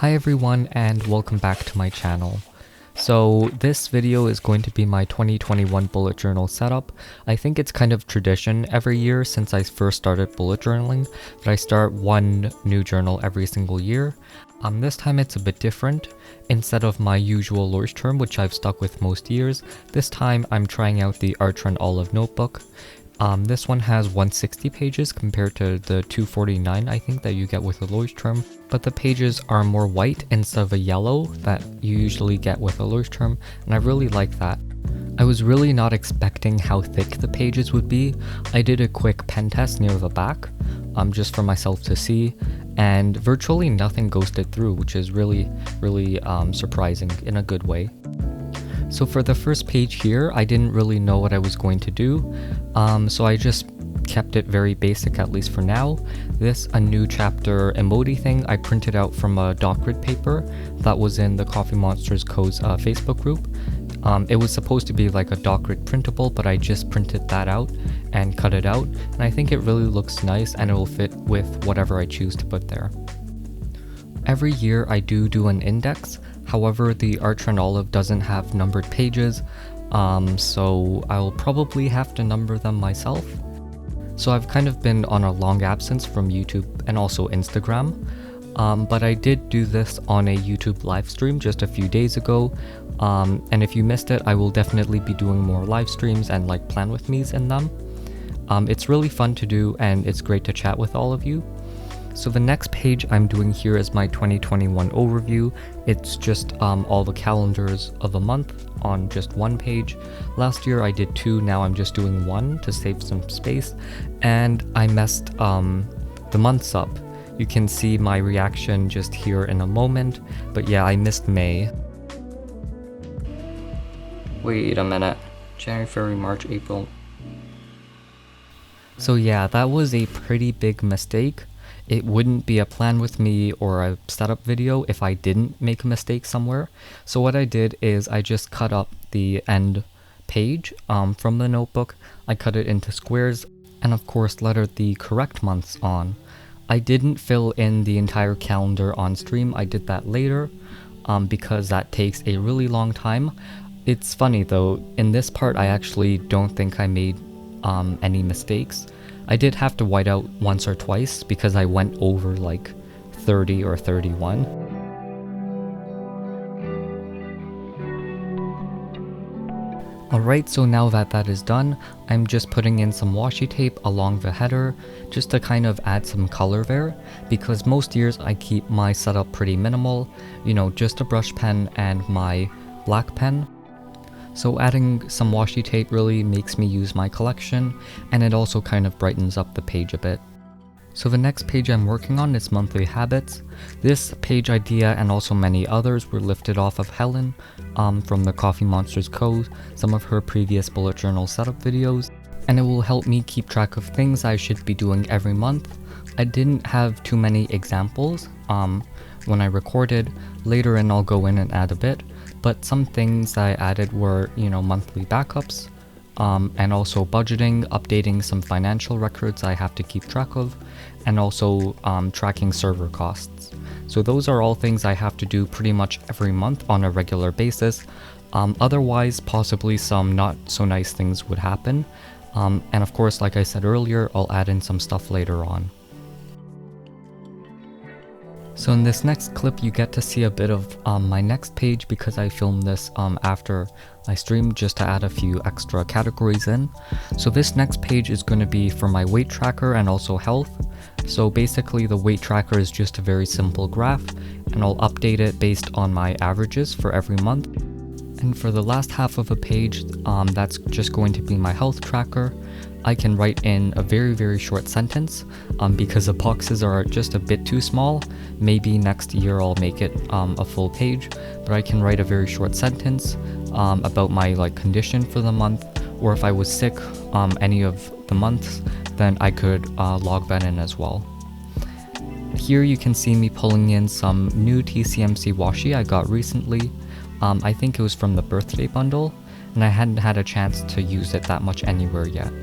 Hi everyone and welcome back to my channel. So this video is going to be my 2021 bullet journal setup. I think it's kind of tradition every year since I first started bullet journaling that I start one new journal every single year. This time it's a bit different. Instead of my usual Leuchtturm, which I've stuck with most years, this time I'm trying out the Artron Olive notebook. This one has 160 pages compared to the 249 I think that you get with a Leuchtturm, but the pages are more white instead of a yellow that you usually get with a Leuchtturm, and I really like that. I was really not expecting how thick the pages would be. I did a quick pen test near the back, just for myself to see, and virtually nothing ghosted through, which is really surprising in a good way. So for the first page here, I didn't really know what I was going to do, so I just kept it very basic, at least for now. This a new chapter emoji thing I printed out from a doc grid paper that was in the Coffee Monsters Co's Facebook group. It was supposed to be like a doc grid printable, but I just printed that out and cut it out, and I think it really looks nice and it will fit with whatever I choose to put there. Every year I do an index. However, the Artron Olive doesn't have numbered pages, so I'll probably have to number them myself. So I've kind of been on a long absence from YouTube and also Instagram, but I did do this on a YouTube live stream just a few days ago, and if you missed it, I will definitely be doing more live streams and like plan with me's in them. It's really fun to do and it's great to chat with all of you. So the next page I'm doing here is my 2021 overview. It's just all the calendars of a month on just one page. Last year I did two, now I'm just doing one to save some space, and I messed the months up. You can see my reaction just here in a moment, but yeah, I missed May. Wait a minute. January, February, March, April. So yeah, that was a pretty big mistake. It wouldn't be a plan with me or a setup video if I didn't make a mistake somewhere. So what I did is I just cut up the end page from the notebook. I cut it into squares and of course lettered the correct months on. I didn't fill in the entire calendar on stream. I did that later because that takes a really long time. It's funny though, in this part I actually don't think I made any mistakes. I did have to white out once or twice because I went over like 30 or 31. Alright, so now that that is done, I'm just putting in some washi tape along the header just to kind of add some color there, because most years I keep my setup pretty minimal, you know, just a brush pen and my black pen. So adding some washi tape really makes me use my collection, and it also kind of brightens up the page a bit. So the next page I'm working on is Monthly Habits. This page idea and also many others were lifted off of Helen from the Coffee Monsters Co, some of her previous bullet journal setup videos, and it will help me keep track of things I should be doing every month. I didn't have too many examples when I recorded. Later in I'll go in and add a bit. But some things I added were, you know, monthly backups, and also budgeting, updating some financial records I have to keep track of, and also tracking server costs. So those are all things I have to do pretty much every month on a regular basis. Otherwise, possibly some not so nice things would happen. And of course, like I said earlier, I'll add in some stuff later on. So in this next clip you get to see a bit of my next page because I filmed this after I streamed just to add a few extra categories in. So this next page is going to be for my weight tracker and also health. So basically the weight tracker is just a very simple graph, and I'll update it based on my averages for every month. And for the last half of a page, that's just going to be my health tracker. I can write in a very short sentence because the boxes are just a bit too small. Maybe next year I'll make it a full page, but I can write a very short sentence about my condition for the month, or if I was sick any of the months, then I could log that in as well. Here you can see me pulling in some new TCMC washi I got recently. I think it was from the birthday bundle, and I hadn't had a chance to use it that much anywhere yet.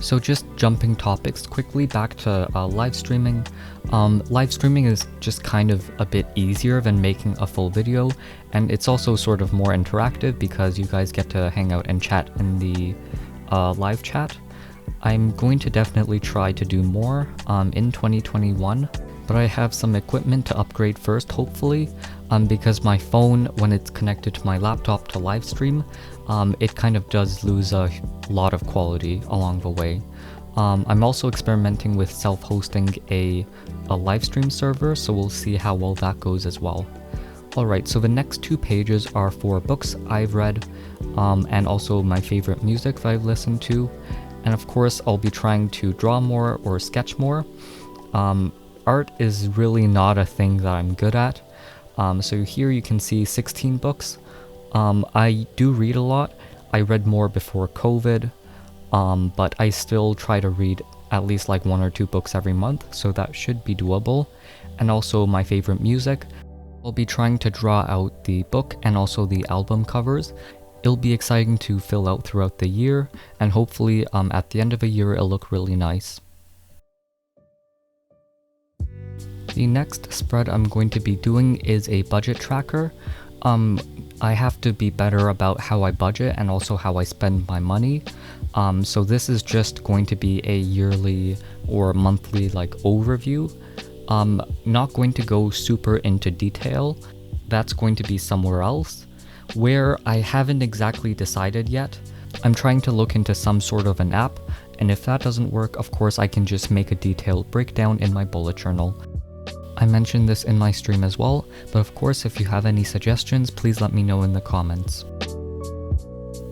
So just jumping topics quickly back to live streaming. Live streaming is just kind of a bit easier than making a full video, and it's also sort of more interactive because you guys get to hang out and chat in the live chat. I'm going to definitely try to do more in 2021, but I have some equipment to upgrade first, hopefully, because my phone, when it's connected to my laptop to live stream, it kind of does lose a lot of quality along the way. I'm also experimenting with self-hosting a live stream server, so we'll see how well that goes as well. Alright, so the next 2 pages are for books I've read, and also my favorite music that I've listened to. And of course, I'll be trying to draw more or sketch more. Art is really not a thing that I'm good at. So here you can see 16 books. I do read a lot. I read more before COVID, but I still try to read at least like 1 or 2 books every month, so that should be doable. And also my favorite music. I'll be trying to draw out the book and also the album covers. It'll be exciting to fill out throughout the year, and hopefully at the end of the year it'll look really nice. The next spread I'm going to be doing is a budget tracker. I have to be better about how I budget and also how I spend my money. So this is just going to be a yearly or monthly like overview. Not going to go super into detail. That's going to be somewhere else, where I haven't exactly decided yet. I'm trying to look into some sort of an app, and if that doesn't work, of course I can just make a detailed breakdown in my bullet journal. I mentioned this in my stream as well, but of course if you have any suggestions, please let me know in the comments.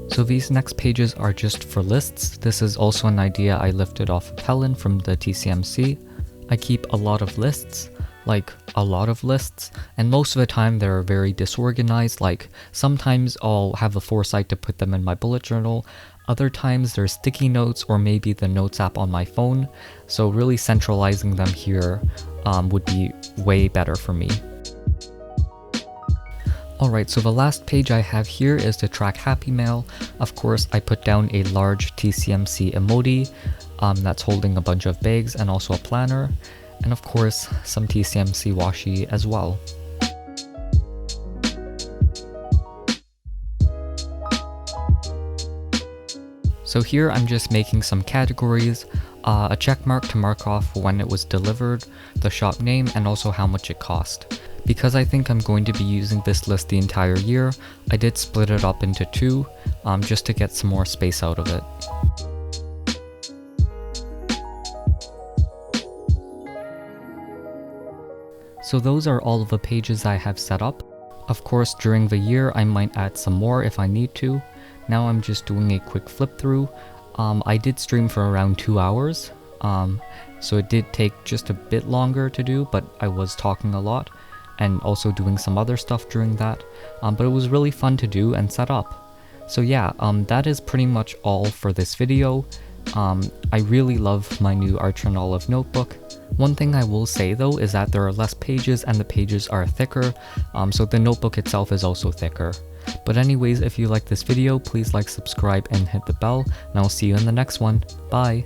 So these next pages are just for lists. This is also an idea I lifted off of Helen from the TCMC. I keep a lot of lists, and most of the time they're very disorganized. Like sometimes I'll have the foresight to put them in my bullet journal, other times there's sticky notes or maybe the notes app on my phone, so really centralizing them here would be way better for me. Alright, so the last page I have here is to track Happy Mail. Of course, I put down a large TCMC emoji that's holding a bunch of bags and also a planner, and of course some TCMC washi as well. So here I'm just making some categories, a check mark to mark off when it was delivered, the shop name, and also how much it cost. Because I think I'm going to be using this list the entire year, I did split it up into 2, just to get some more space out of it. So those are all of the pages I have set up. Of course, during the year I might add some more if I need to. Now I'm just doing a quick flip through. I did stream for around 2 hours, so it did take just a bit longer to do, but I was talking a lot and also doing some other stuff during that, but it was really fun to do and set up. So yeah, that is pretty much all for this video. I really love my new Archer and Olive notebook. One thing I will say though is that there are less pages and the pages are thicker, so the notebook itself is also thicker. But anyways, if you like this video, please like, subscribe, and hit the bell, and I'll see you in the next one. Bye!